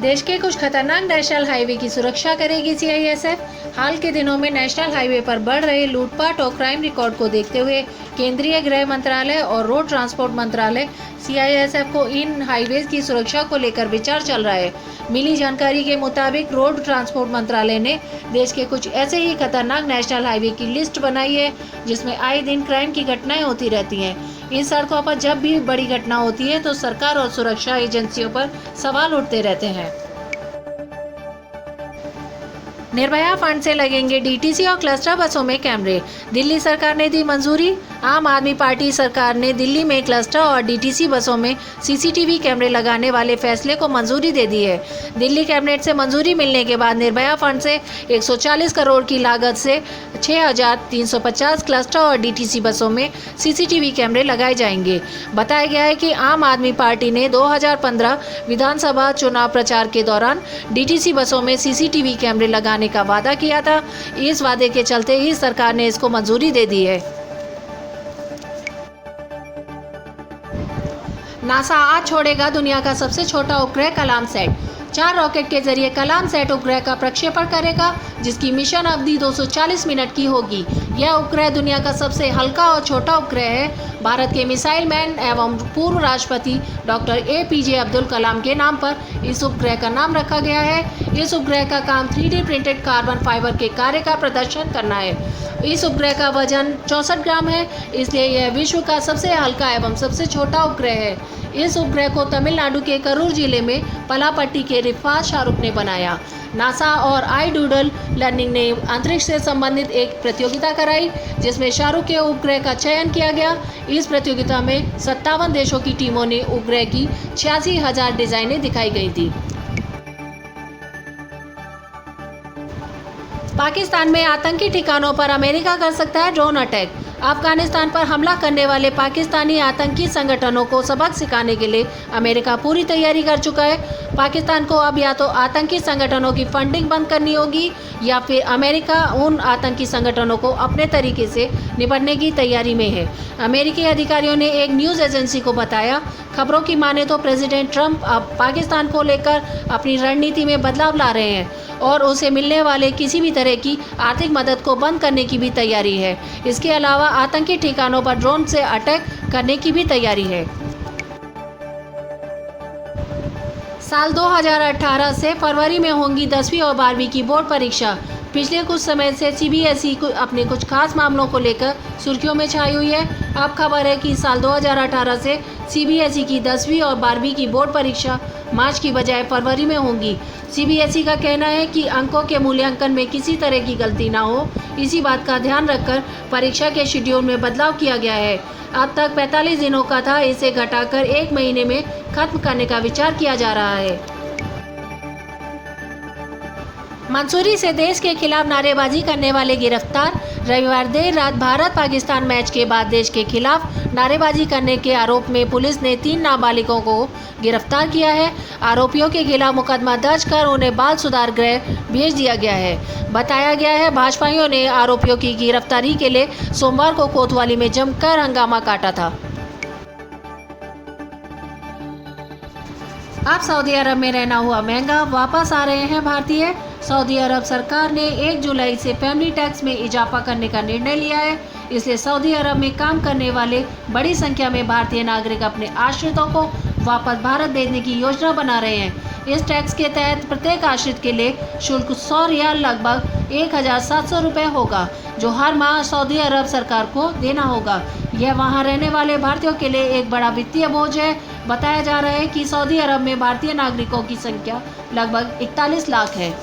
देश के कुछ खतरनाक नेशनल हाईवे की सुरक्षा करेगी सीआईएसएफ। हाल के दिनों में नेशनल हाईवे पर बढ़ रहे लूटपाट और क्राइम रिकॉर्ड को देखते हुए केंद्रीय गृह मंत्रालय और रोड ट्रांसपोर्ट मंत्रालय सीआईएसएफ को इन हाईवे की सुरक्षा को लेकर विचार चल रहा है। मिली जानकारी के मुताबिक रोड ट्रांसपोर्ट मंत्रालय ने देश के कुछ ऐसे ही खतरनाक नेशनल हाईवे की लिस्ट बनाई है जिसमें आए दिन क्राइम की घटनाएं होती रहती हैं। इन सड़कों पर जब भी बड़ी घटना होती है तो सरकार और सुरक्षा एजेंसियों पर सवाल उठते रहते हैं। निर्भया फंड से लगेंगे डीटीसी और क्लस्टर बसों में कैमरे। दिल्ली सरकार ने दी मंजूरी। आम आदमी पार्टी सरकार ने दिल्ली में क्लस्टर और डीटीसी बसों में सीसीटीवी कैमरे लगाने वाले फैसले को मंजूरी दे दी है। दिल्ली कैबिनेट से मंजूरी मिलने के बाद निर्भया फंड से 140 करोड़ की लागत से 6,350 क्लस्टर और डीटीसी बसों में सीसीटीवी कैमरे लगाए जाएंगे। बताया गया है कि आम आदमी पार्टी ने 2015 विधानसभा चुनाव प्रचार के दौरान डीटीसी बसों में सीसीटीवी कैमरे लगाने का वादा किया था। इस वादे के चलते ही सरकार ने इसको मंजूरी दे दी है। नासा आज छोड़ेगा दुनिया का सबसे छोटा उपग्रह कलाम सैट। 4 रॉकेट के जरिए कलाम सैट उपग्रह का प्रक्षेपण करेगा, जिसकी मिशन अवधि 240 मिनट की होगी। यह उपग्रह दुनिया का सबसे हल्का और छोटा उपग्रह है। भारत के मिसाइल मैन एवं पूर्व राष्ट्रपति डॉक्टर APJ अब्दुल कलाम के नाम पर इस उपग्रह का नाम रखा गया है। इस उपग्रह का काम 3D प्रिंटेड कार्बन फाइबर के कार्य का प्रदर्शन करना है। इस उपग्रह का वजन 64 ग्राम है, इसलिए यह विश्व का सबसे हल्का एवं सबसे छोटा उपग्रह है। इस उपग्रह को तमिलनाडु के करूर जिले में पलापट्टी के रिफात शाहरुख ने बनाया। नासा और iDoodle लर्निंग ने अंतरिक्ष से संबंधित एक प्रतियोगिता कराई, जिसमें शाहरुख के उपग्रह का चयन किया गया। इस प्रतियोगिता में 57 देशों की टीमों ने उपग्रह की 86,000 डिजाइनें दिखाई गई थी। पाकिस्तान में आतंकी ठिकानों पर अमेरिका कर सकता है ड्रोन अटैक। अफगानिस्तान पर हमला करने वाले पाकिस्तानी आतंकी संगठनों को सबक सिखाने के लिए अमेरिका पूरी तैयारी कर चुका है। पाकिस्तान को अब या तो आतंकी संगठनों की फंडिंग बंद करनी होगी या फिर अमेरिका उन आतंकी संगठनों को अपने तरीके से निपटने की तैयारी में है। अमेरिकी अधिकारियों ने एक न्यूज़ एजेंसी को बताया। खबरों की माने तो प्रेसिडेंट ट्रंप अब पाकिस्तान को लेकर अपनी रणनीति में बदलाव ला रहे हैं और उसे मिलने वाले किसी भी तरह की आर्थिक मदद को बंद करने की भी तैयारी है। इसके अलावा आतंकी ठिकानों पर ड्रोन से अटैक करने की भी तैयारी है। साल 2018 से फरवरी में होंगी 10वीं और 12वीं की बोर्ड परीक्षा। पिछले कुछ समय से CBSE अपने कुछ खास मामलों को लेकर सुर्खियों में छाई हुई है। अब खबर है कि साल 2018 से CBSE की 10वीं और 12वीं की बोर्ड परीक्षा मार्च की बजाय फरवरी में होंगी। CBSE का कहना है कि अंकों के मूल्यांकन में किसी तरह की गलती ना हो, इसी बात का ध्यान रखकर परीक्षा के शेड्यूल में बदलाव किया गया है। अब तक 45 दिनों का था, इसे घटाकर 1 महीने में खत्म करने का विचार किया जा रहा है। मंसूरी से देश के खिलाफ नारेबाजी करने वाले गिरफ्तार। रविवार देर रात भारत पाकिस्तान मैच के बाद देश के खिलाफ नारेबाजी करने के आरोप में पुलिस ने 3 नाबालिगों को गिरफ्तार किया है। आरोपियों के खिलाफ मुकदमा दर्ज कर उन्हें बाल सुधार गृह भेज दिया गया है। बताया गया है भाजपाइयों ने आरोपियों की गिरफ्तारी के लिए सोमवार को कोतवाली में जमकर हंगामा काटा था। अब सऊदी अरब में रहना हुआ महंगा, वापस आ रहे हैं भारतीय। सऊदी अरब सरकार ने 1 जुलाई से फैमिली टैक्स में इजाफा करने का निर्णय लिया है। इसलिए सऊदी अरब में काम करने वाले बड़ी संख्या में भारतीय नागरिक अपने आश्रितों को वापस भारत भेजने की योजना बना रहे हैं। इस टैक्स के तहत प्रत्येक आश्रित के लिए शुल्क 100 रियाल लगभग 1,700 रुपये होगा, जो हर माह सऊदी अरब सरकार को देना होगा। यह वहां रहने वाले भारतीयों के लिए एक बड़ा वित्तीय बोझ है। बताया जा रहा है कि सऊदी अरब में भारतीय नागरिकों की संख्या लगभग 41 लाख है।